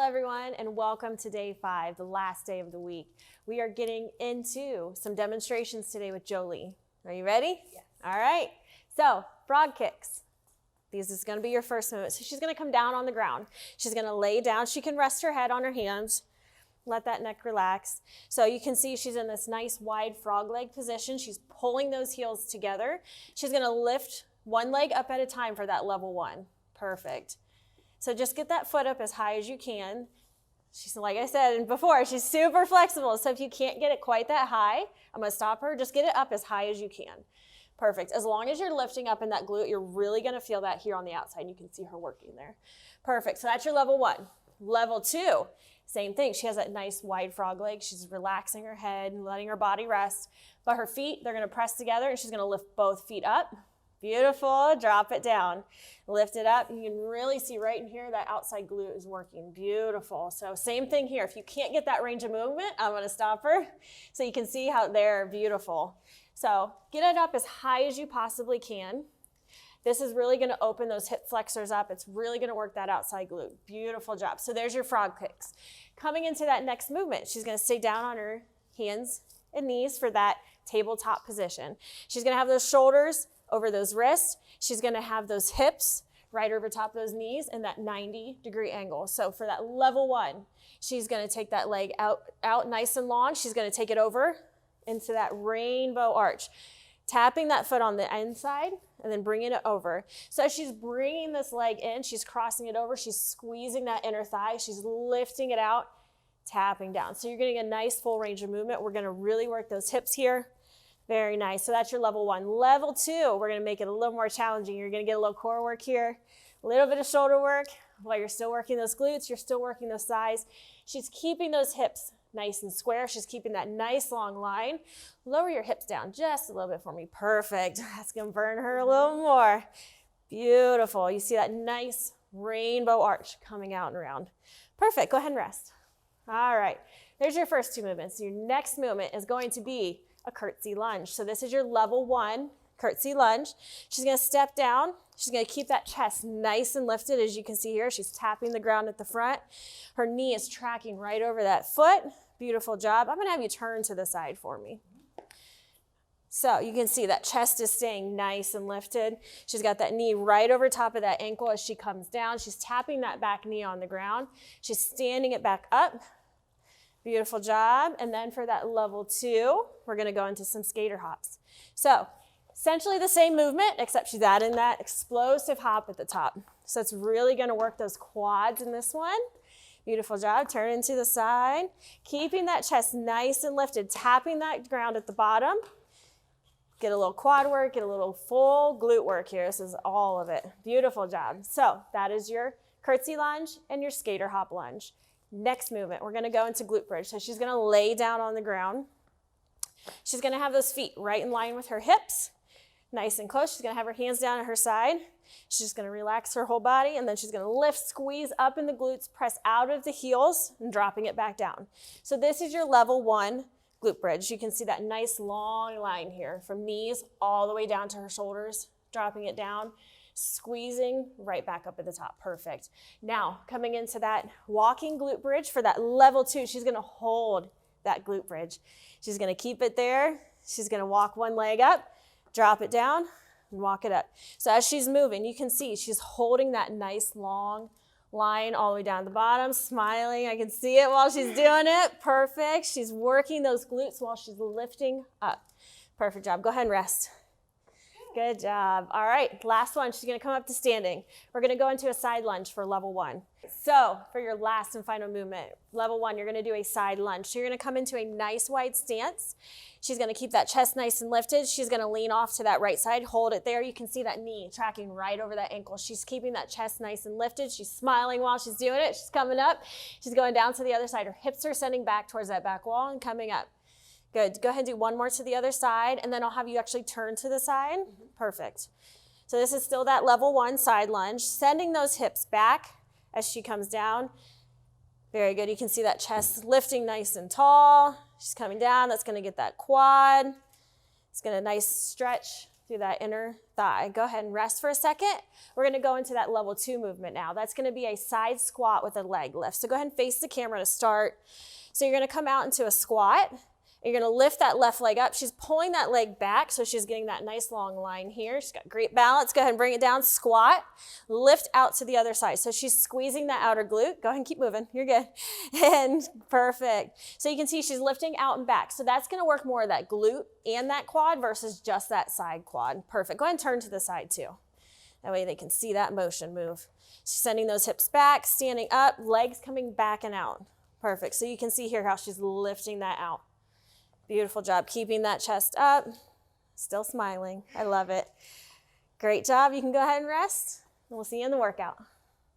everyone, and welcome to day 5, the last day of the week. We are getting into some demonstrations today with Jolie. Are you ready? Yes. All right. So, frog kicks. This is going to be your first movement. So she's going to come down on the ground. She's going to lay down. She can rest her head on her hands. Let that neck relax. So you can see she's in this nice wide frog leg position. She's pulling those heels together. She's going to lift one leg up at a time for that level 1. Perfect. So just get that foot up as high as you can. She's, like I said before, she's super flexible. So if you can't get it quite that high, I'm going to stop her. Just get it up as high as you can. Perfect. As long as you're lifting up in that glute, you're really going to feel that here on the outside. You can see her working there. Perfect. So that's your level 1. Level 2, same thing. She has that nice wide frog leg. She's relaxing her head and letting her body rest. But her feet, they're going to press together, and she's going to lift both feet up. Beautiful. Drop it down. Lift it up. You can really see right in here that outside glute is working. Beautiful. So same thing here. If you can't get that range of movement, I'm going to stop her so you can see how they're beautiful. So get it up as high as you possibly can. This is really going to open those hip flexors up. It's really going to work that outside glute. Beautiful job. So there's your frog kicks. Coming into that next movement, she's going to stay down on her hands and knees for that tabletop position. She's going to have those shoulders over those wrists. She's going to have those hips right over top of those knees in that 90-degree angle. So for that level 1, she's going to take that leg out nice and long. She's going to take it over into that rainbow arch, tapping that foot on the inside and then bringing it over. So she's bringing this leg in, she's crossing it over, she's squeezing that inner thigh, she's lifting it out, tapping down. So you're getting a nice full range of movement. We're going to really work those hips here. Very nice. So that's your level 1. Level 2, we're going to make it a little more challenging. You're going to get a little core work here, a little bit of shoulder work. While you're still working those glutes, you're still working those thighs. She's keeping those hips nice and square. She's keeping that nice long line. Lower your hips down just a little bit for me. Perfect. That's going to burn her a little more. Beautiful. You see that nice rainbow arch coming out and around. Perfect. Go ahead and rest. All right. There's your first 2 movements. Your next movement is going to be a curtsy lunge. So this is your level 1 curtsy lunge. She's going to step down. She's going to keep that chest nice and lifted. As you can see here, she's tapping the ground at the front. Her knee is tracking right over that foot. Beautiful job. I'm going to have you turn to the side for me. So you can see that chest is staying nice and lifted. She's got that knee right over top of that ankle as she comes down. She's tapping that back knee on the ground. She's standing it back up. Beautiful job. And then for that level 2, we're going to go into some skater hops. So essentially the same movement, except she's adding that explosive hop at the top. So it's really going to work those quads in this one. Beautiful job. Turn into the side. Keeping that chest nice and lifted, tapping that ground at the bottom. Get a little quad work, get a little full glute work here. This is all of it. Beautiful job. So that is your curtsy lunge and your skater hop lunge. Next movement, we're going to go into glute bridge. So she's going to lay down on the ground. She's going to have those feet right in line with her hips, nice and close. She's going to have her hands down at her side. She's just going to relax her whole body, and then she's going to lift, squeeze up in the glutes, press out of the heels, and dropping it back down. So this is your level 1 glute bridge. You can see that nice long line here from knees all the way down to her shoulders, dropping it down, squeezing right back up at the top. Perfect. Now, coming into that walking glute bridge for that level 2, she's going to hold that glute bridge. She's going to keep it there. She's going to walk one leg up, drop it down, and walk it up. So as she's moving, you can see she's holding that nice long line all the way down to the bottom, smiling. I can see it while she's doing it. Perfect. She's working those glutes while she's lifting up. Perfect job. Go ahead and rest. Good job. All right, last one. She's going to come up to standing. We're going to go into a side lunge for level 1. So for your last and final movement, level 1, you're going to do a side lunge. So you're going to come into a nice wide stance. She's going to keep that chest nice and lifted. She's going to lean off to that right side. Hold it there. You can see that knee tracking right over that ankle. She's keeping that chest nice and lifted. She's smiling while she's doing it. She's coming up. She's going down to the other side. Her hips are sending back towards that back wall and coming up. Good. Go ahead and do one more to the other side, and then I'll have you actually turn to the side. Perfect. So this is still that level 1 side lunge, sending those hips back as she comes down. Very good. You can see that chest lifting nice and tall. She's coming down. That's going to get that quad. It's going to nice stretch through that inner thigh. Go ahead and rest for a second. We're gonna go into that level 2 movement now. That's gonna be a side squat with a leg lift. So go ahead and face the camera to start. So you're gonna come out into a squat. You're gonna lift that left leg up. She's pulling that leg back, so she's getting that nice long line here. She's got great balance. Go ahead and bring it down, squat, lift out to the other side. So she's squeezing that outer glute. Go ahead and keep moving, you're good. And perfect. So you can see she's lifting out and back. So that's gonna work more of that glute and that quad versus just that side quad. Perfect, go ahead and turn to the side too. That way they can see that motion move. She's sending those hips back, standing up, legs coming back and out. Perfect, so you can see here how she's lifting that out. Beautiful job keeping that chest up, still smiling. I love it. Great job. You can go ahead and rest, and we'll see you in the workout.